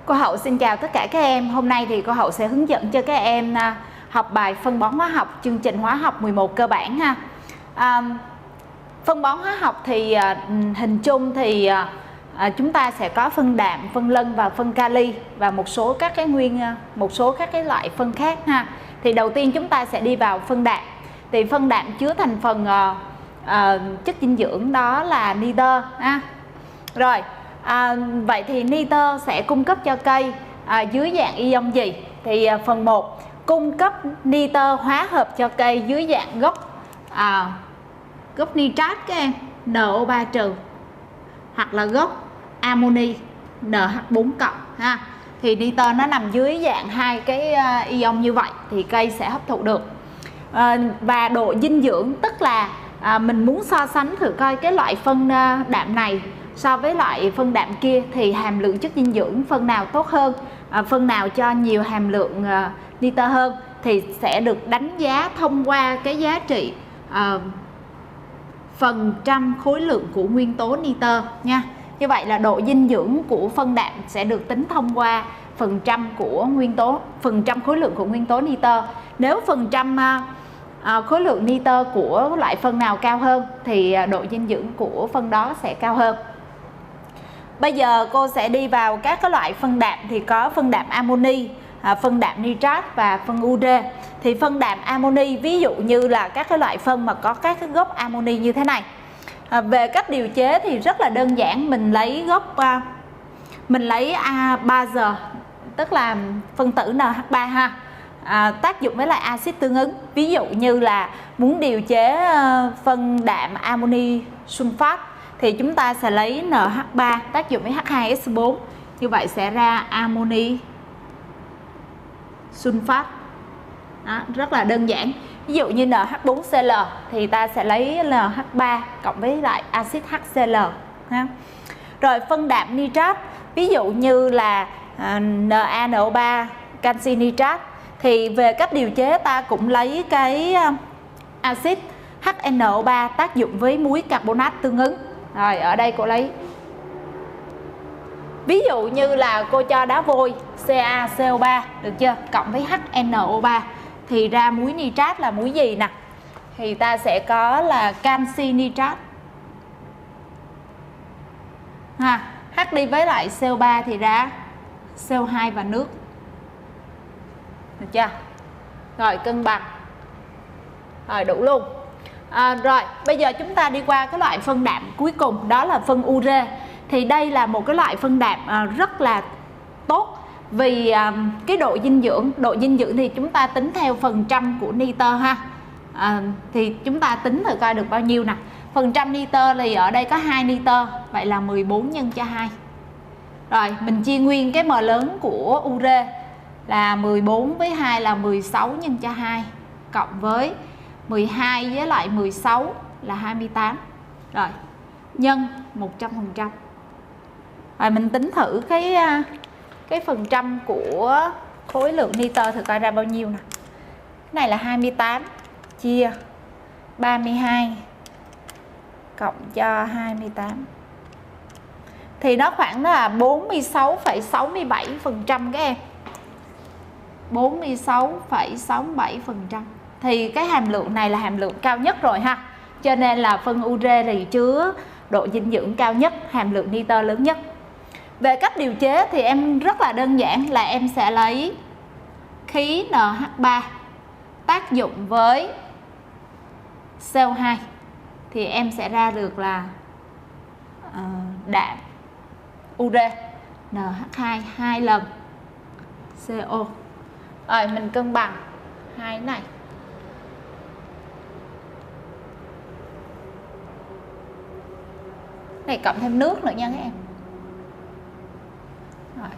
Cô Hậu xin chào tất cả các em. Hôm nay thì cô Hậu sẽ hướng dẫn cho các em học bài phân bón hóa học chương trình hóa học 11 cơ bản ha. Phân bón hóa học thì hình chung thì chúng ta sẽ có phân đạm, phân lân và phân kali và một số các cái loại phân khác ha. Thì đầu tiên chúng ta sẽ đi vào phân đạm. Thì phân đạm chứa thành phần chất dinh dưỡng đó là nitơ ha. Rồi, vậy thì nitơ sẽ cung cấp cho cây dưới dạng ion gì? Thì phần 1 cung cấp nitơ hóa hợp cho cây dưới dạng gốc nitrat các em, NO3 trừ, hoặc là gốc amoni NH4 cộng ha. Thì nitơ nó nằm dưới dạng hai cái ion như vậy thì cây sẽ hấp thụ được. Và độ dinh dưỡng tức là mình muốn so sánh thử coi cái loại phân đạm này so với loại phân đạm kia thì hàm lượng chất dinh dưỡng phân nào tốt hơn, phân nào cho nhiều hàm lượng nitơ hơn thì sẽ được đánh giá thông qua cái giá trị phần trăm khối lượng của nguyên tố nitơ nha. Như vậy là độ dinh dưỡng của phân đạm sẽ được tính thông qua phần trăm khối lượng của nguyên tố nitơ. Nếu phần trăm khối lượng nitơ của loại phân nào cao hơn thì độ dinh dưỡng của phân đó sẽ cao hơn. Bây giờ cô sẽ đi vào các cái loại phân đạm thì có phân đạm amoni, phân đạm nitrat và phân ure. Thì phân đạm amoni ví dụ như là các cái loại phân mà có các cái gốc amoni như thế này. Về cách điều chế thì rất là đơn giản, mình lấy A3G tức là phân tử NH3 ha. Tác dụng với lại axit tương ứng. Ví dụ như là muốn điều chế phân đạm amoni sulfat thì chúng ta sẽ lấy NH3 tác dụng với H2S4. Như vậy sẽ ra amoni sulfat. Đó, rất là đơn giản. Ví dụ như NH4Cl thì ta sẽ lấy NH3 cộng với lại axit HCl ha. Rồi phân đạm nitrat ví dụ như là NaNO3 canxi nitrat thì về cách điều chế ta cũng lấy cái axit HNO3 tác dụng với muối carbonat tương ứng. Rồi ở đây cô lấy ví dụ như là cô cho đá vôi CaCO3 được chưa, cộng với HNO3 thì ra muối nitrat là muối gì nè? Thì ta sẽ có là canxi nitrat ha. H đi với lại CO3 thì ra CO2 và nước. Được chưa? Rồi cân bằng. Rồi đủ luôn. Rồi bây giờ chúng ta đi qua cái loại phân đạm cuối cùng đó là phân ure. Thì đây là một cái loại phân đạm rất là tốt vì cái độ dinh dưỡng thì chúng ta tính theo phần trăm của nitơ ha. Thì chúng ta tính thử coi được bao nhiêu nè. Phần trăm nitơ thì ở đây có 2 nitơ, vậy là 14 nhân cho 2. Rồi mình chia nguyên cái M lớn của ure là 14 với 2 là 16 nhân cho 2 cộng với 12 với lại 16 là 28. Rồi nhân 100%. Rồi mình tính thử cái phần trăm của khối lượng nitơ thử coi ra bao nhiêu nè. Cái này là 28 chia 32 cộng cho 28 thì nó khoảng là 46,67% các em. 46,67%. Thì cái hàm lượng này là hàm lượng cao nhất rồi ha. Cho nên là phân ure thì chứa độ dinh dưỡng cao nhất, hàm lượng nitơ lớn nhất. Về cách điều chế thì em rất là đơn giản là em sẽ lấy khí NH3 tác dụng với CO2 thì em sẽ ra được là đạm ure NH2 2 lần CO. Rồi mình cân bằng hai cái này. Này cộng thêm nước nữa nha các em. Rồi.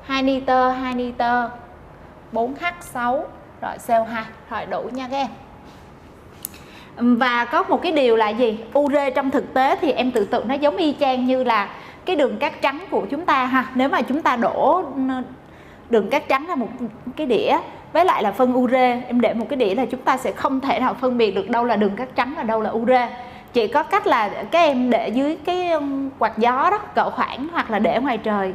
2 nitơ 4H6 rồi CO2 rồi đủ nha các em. Và có một cái điều là gì? Ure trong thực tế thì em tự tưởng nó giống y chang như là cái đường cát trắng của chúng ta ha. Nếu mà chúng ta đổ đường cát trắng ra một cái đĩa với lại là phân ure, em để một cái đĩa là chúng ta sẽ không thể nào phân biệt được đâu là đường cát trắng và đâu là ure. Chỉ có cách là các em để dưới cái quạt gió đó, cỡ khoảng hoặc là để ngoài trời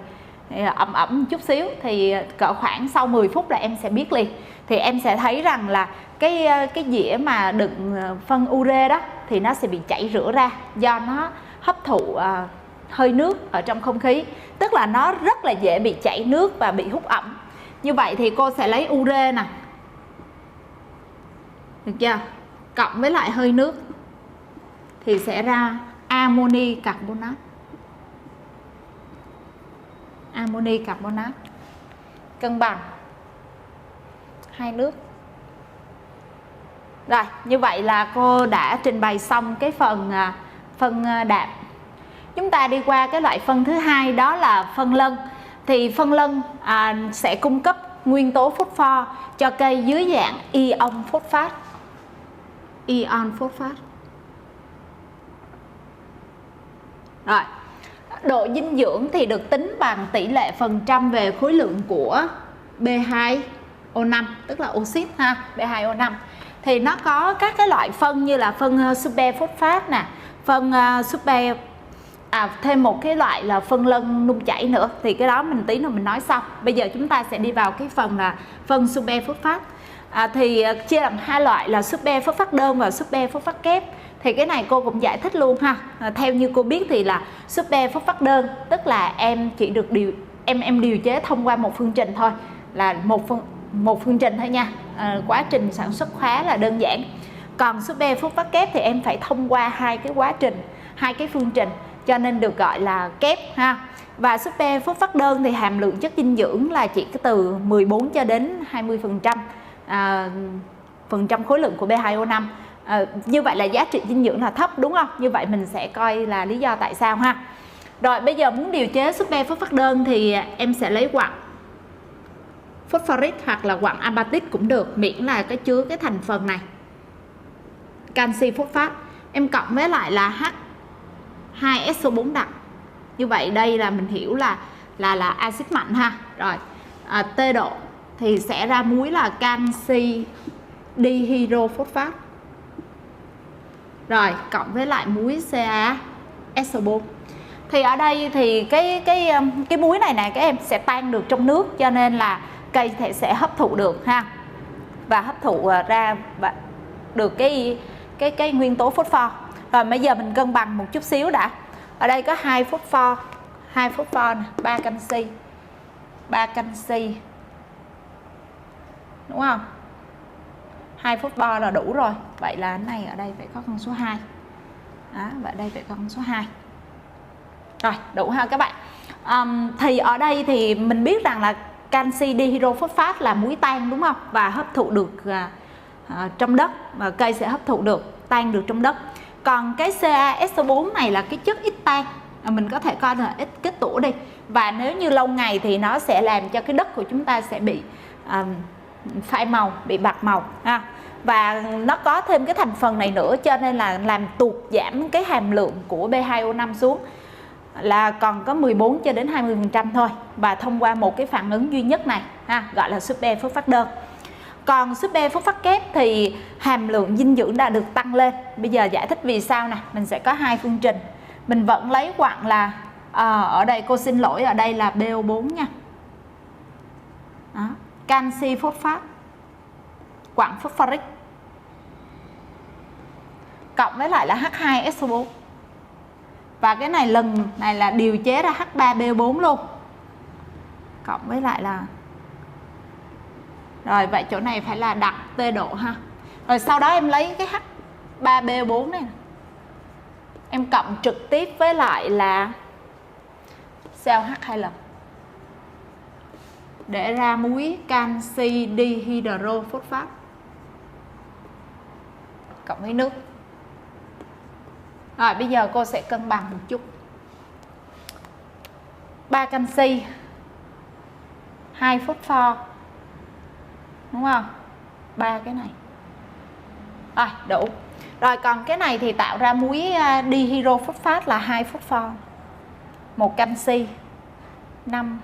thì ẩm ẩm một chút xíu, thì cỡ khoảng sau 10 phút là em sẽ biết liền. Thì em sẽ thấy rằng là cái dĩa mà đựng phân ure đó thì nó sẽ bị chảy rửa ra, do nó hấp thụ hơi nước ở trong không khí, tức là nó rất là dễ bị chảy nước và bị hút ẩm. Như vậy thì cô sẽ lấy ure nè, được chưa, cộng với lại hơi nước thì sẽ ra amoni carbonat. Amoni carbonat cân bằng hai nước. Rồi, như vậy là cô đã trình bày xong cái phần phân đạm. Chúng ta đi qua cái loại phân thứ hai, đó là phân lân. Thì phân lân sẽ cung cấp nguyên tố phốt pho cho cây dưới dạng ion phốt phát. Ion phốt phát. Rồi, độ dinh dưỡng thì được tính bằng tỷ lệ phần trăm về khối lượng của B2O5, tức là oxit ha, B2O5. Thì nó có các cái loại phân như là phân super phốt phát nè, phân super thêm một cái loại là phân lân nung chảy nữa, thì cái đó mình tí nữa mình nói sau. Bây giờ chúng ta sẽ đi vào cái phần là phân super phốt phát. Thì chia làm hai loại là super phốt phát đơn và super phốt phát kép. Thì cái này cô cũng giải thích luôn ha. Theo như cô biết thì là super phốt phát đơn tức là em chỉ được điều chế thông qua một phương trình thôi, là một phương trình thôi nha. Quá trình sản xuất khá là đơn giản. Còn super phốt phát kép thì em phải thông qua hai cái quá trình, hai cái phương trình, cho nên được gọi là kép ha. Và super phốt phát đơn thì hàm lượng chất dinh dưỡng là chỉ từ 14 cho đến 20% khối lượng của B2O5. Như vậy là giá trị dinh dưỡng là thấp, đúng không? Như vậy mình sẽ coi là lý do tại sao ha. Rồi bây giờ muốn điều chế super phốt phát đơn thì em sẽ lấy quặng phosphoric hoặc là quặng apatit cũng được, miễn là cái chứa cái thành phần này, canxi phốt phát. Em cộng với lại là H2SO4 đặc. Như vậy đây là mình hiểu là axit mạnh ha. Rồi T độ thì sẽ ra muối là canxi dihydrophosphate. Rồi cộng với lại muối CaSO4. Thì ở đây thì cái muối này nè các em sẽ tan được trong nước, cho nên là cây sẽ hấp thụ được ha, và hấp thụ ra được cái nguyên tố phốt pho. Rồi bây giờ mình cân bằng một chút xíu đã. Ở đây có 2 phốt pho, 3 canxi, đúng không? 2 phốt pho là đủ rồi. Vậy là cái này ở đây phải có con số 2. Đó, và đây phải có con số 2. Rồi, đủ ha các bạn. Thì ở đây thì mình biết rằng là canxi dihydrophosphate là muối tan, đúng không? Và hấp thụ được trong đất, và cây sẽ hấp thụ được, tan được trong đất. Còn cái CaSO4 này là cái chất ít tan, mình có thể coi là ít kết tủa đi. Và nếu như lâu ngày thì nó sẽ làm cho cái đất của chúng ta sẽ bị phai màu, bị bạc màu ha. Và nó có thêm cái thành phần này nữa, cho nên là làm tụt giảm cái hàm lượng của B2O5 xuống, là còn có 14 cho đến 20% thôi, và thông qua một cái phản ứng duy nhất này ha, gọi là super phốt phát đơn. Còn super phốt phát kép thì hàm lượng dinh dưỡng đã được tăng lên. Bây giờ giải thích vì sao nè, mình sẽ có hai phương trình. Mình vẫn lấy quặng là ở đây cô xin lỗi, ở đây là BO4 nha. Đó, canxi phốt phát, quặng phosphoric, cộng với lại là H2SO4. Và cái này lần này là điều chế ra H3BO4 luôn, cộng với lại là, rồi vậy chỗ này phải là đặt T độ ha. Rồi sau đó em lấy cái H3BO4 này, em cộng trực tiếp với lại là COH2 lần để ra muối canxi dihydrophosphate cộng với nước. Rồi bây giờ cô sẽ cân bằng một chút. 3 canxi, 2 phốt pho, đúng không? 3 cái này. Rồi đủ. Rồi còn cái này thì tạo ra muối dihydrophosphate là 2 phốt pho, 1 canxi, 5,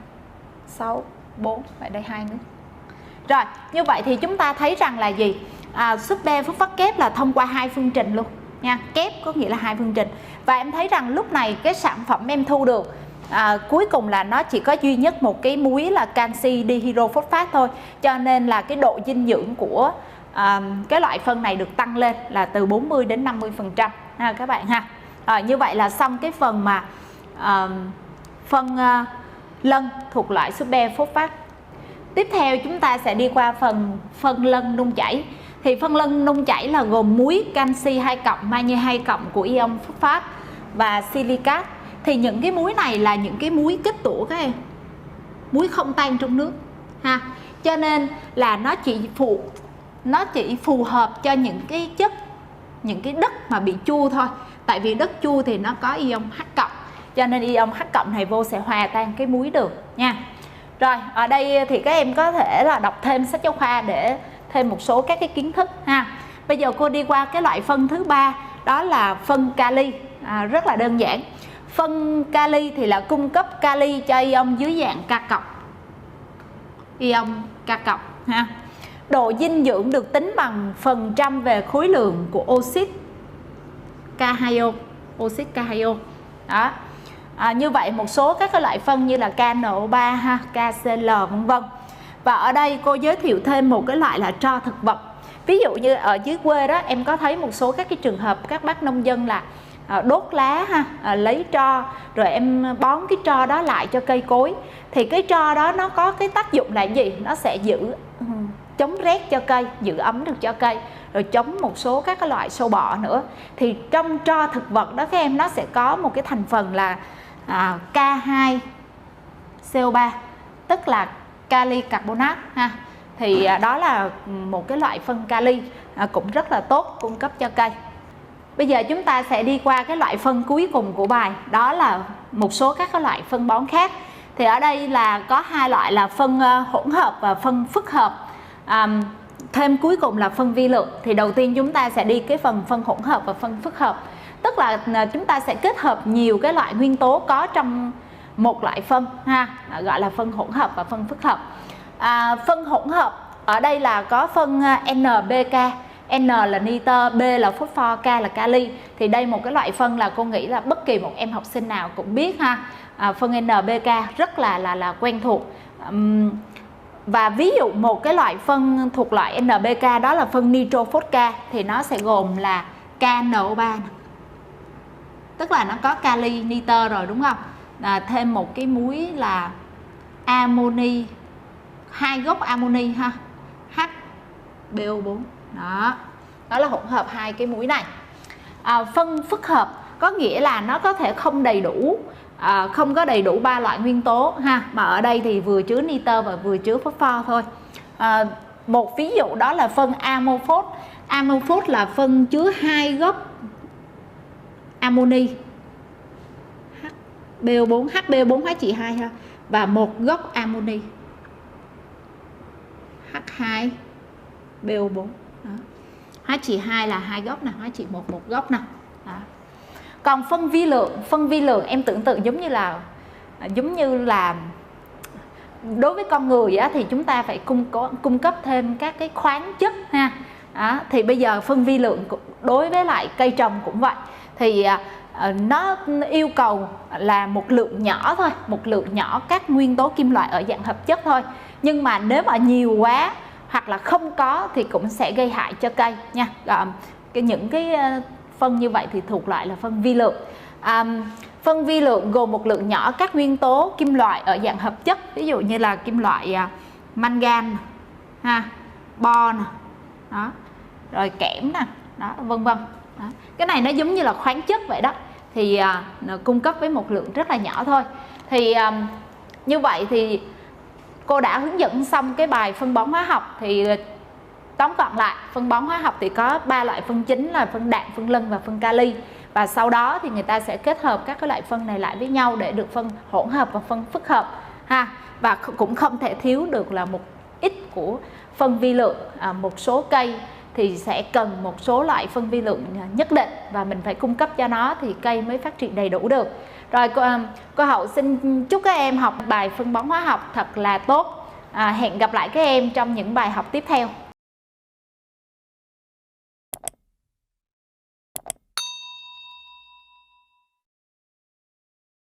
6, 4, vậy đây 2 nước. Rồi như vậy thì chúng ta thấy rằng là gì? Super phốt phát kép là thông qua hai phương trình luôn nha. Kép có nghĩa là hai phương trình. Và em thấy rằng lúc này cái sản phẩm em thu được cuối cùng là nó chỉ có duy nhất một cái muối là canxi dihydrophosphate thôi, cho nên là cái độ dinh dưỡng của cái loại phân này được tăng lên là từ 40 đến 50% ha các bạn ha. Như vậy là xong cái phần mà phân lân thuộc loại super phosphate. Tiếp theo chúng ta sẽ đi qua phần phân lân nung chảy. Thì phân lân nung chảy là gồm muối canxi 2+, magie 2+ của ion phosphate và silicat. Thì những cái muối này là những cái muối kết tủa các em, muối không tan trong nước ha, cho nên là nó chỉ phù hợp cho những cái chất, những cái đất mà bị chua thôi. Tại vì đất chua thì nó có ion H+, cho nên ion H+ này vô sẽ hòa tan cái muối được nha. Rồi ở đây thì các em có thể là đọc thêm sách giáo khoa để thêm một số các cái kiến thức ha. Bây giờ cô đi qua cái loại phân thứ ba, đó là phân kali. Rất là đơn giản. Phân kali thì là cung cấp kali cho ion dưới dạng K+, ion K+ ha. Độ dinh dưỡng được tính bằng phần trăm về khối lượng của oxit K2O, oxit K2O đó. Như vậy một số các cái loại phân như là KNO3 ha, KCl vân vân. Và ở đây cô giới thiệu thêm một cái loại là tro thực vật. Ví dụ như ở dưới quê đó em có thấy một số các cái trường hợp các bác nông dân là đốt lá ha, lấy tro rồi em bón cái tro đó lại cho cây cối. Thì cái tro đó nó có cái tác dụng là gì? Nó sẽ giữ chống rét cho cây, giữ ấm được cho cây, rồi chống một số các cái loại sâu bọ nữa. Thì trong tro thực vật đó các em, nó sẽ có một cái thành phần là K2CO3, tức là kali carbonate ha. Thì đó là một cái loại phân kali cũng rất là tốt cung cấp cho cây. Bây giờ chúng ta sẽ đi qua cái loại phân cuối cùng của bài, đó là một số các cái loại phân bón khác. Thì ở đây là có hai loại là phân hỗn hợp và phân phức hợp. Thêm cuối cùng là phân vi lượng. Thì đầu tiên chúng ta sẽ đi cái phần phân hỗn hợp và phân phức hợp. Tức là chúng ta sẽ kết hợp nhiều cái loại nguyên tố có trong một loại phân ha, gọi là phân hỗn hợp và phân phức hợp. Phân hỗn hợp ở đây là có phân NBK, N là nitơ, B là phosphor, K là kali. Thì đây một cái loại phân là cô nghĩ là bất kỳ một em học sinh nào cũng biết ha. Phân NBK rất là quen thuộc. Và ví dụ một cái loại phân thuộc loại NBK đó là phân nitrophosca, thì nó sẽ gồm là KNO3, tức là nó có kali, nitơ rồi đúng không? Thêm một cái muối là amoni, 2 gốc amoni ha, HBO4 đó. Đó là hỗn hợp hai cái muối này. Phân phức hợp có nghĩa là nó có thể không đầy đủ, không có đầy đủ 3 loại nguyên tố ha, mà ở đây thì vừa chứa nitơ và vừa chứa phosphor thôi. Một ví dụ đó là phân amophos. Amophos là phân chứa 2 gốc amoni, HBO4, HBO4 hóa trị 2 ha, và 1 gốc amoni, H2BO4. Hóa trị 2 là 2 gốc nè, hóa trị 1 gốc nè. Còn phân vi lượng em tưởng tượng giống như là đối với con người á, thì chúng ta phải cung cấp thêm các cái khoáng chất ha. Thì bây giờ phân vi lượng đối với lại cây trồng cũng vậy. Thì nó yêu cầu là một lượng nhỏ thôi, một lượng nhỏ các nguyên tố kim loại ở dạng hợp chất thôi. Nhưng mà nếu mà nhiều quá hoặc là không có thì cũng sẽ gây hại cho cây nha. Những cái phân như vậy thì thuộc lại là phân vi lượng. Phân vi lượng gồm một lượng nhỏ các nguyên tố kim loại ở dạng hợp chất, ví dụ như là kim loại mangan ha, bo nè, đó, rồi kẽm nè, đó, vân vân. Cái này nó giống như là khoáng chất vậy đó, thì nó cung cấp với một lượng rất là nhỏ thôi. Thì như vậy thì cô đã hướng dẫn xong cái bài phân bón hóa học. Thì tóm gọn lại, phân bón hóa học thì có 3 loại phân chính là phân đạm, phân lân và phân kali. Và sau đó thì người ta sẽ kết hợp các cái loại phân này lại với nhau để được phân hỗn hợp và phân phức hợp ha. Và cũng không thể thiếu được là một ít của phân vi lượng. Một số cây thì sẽ cần một số loại phân vi lượng nhất định và mình phải cung cấp cho nó thì cây mới phát triển đầy đủ được. Rồi cô Hậu xin chúc các em học bài phân bón hóa học thật là tốt. Hẹn gặp lại các em trong những bài học tiếp theo.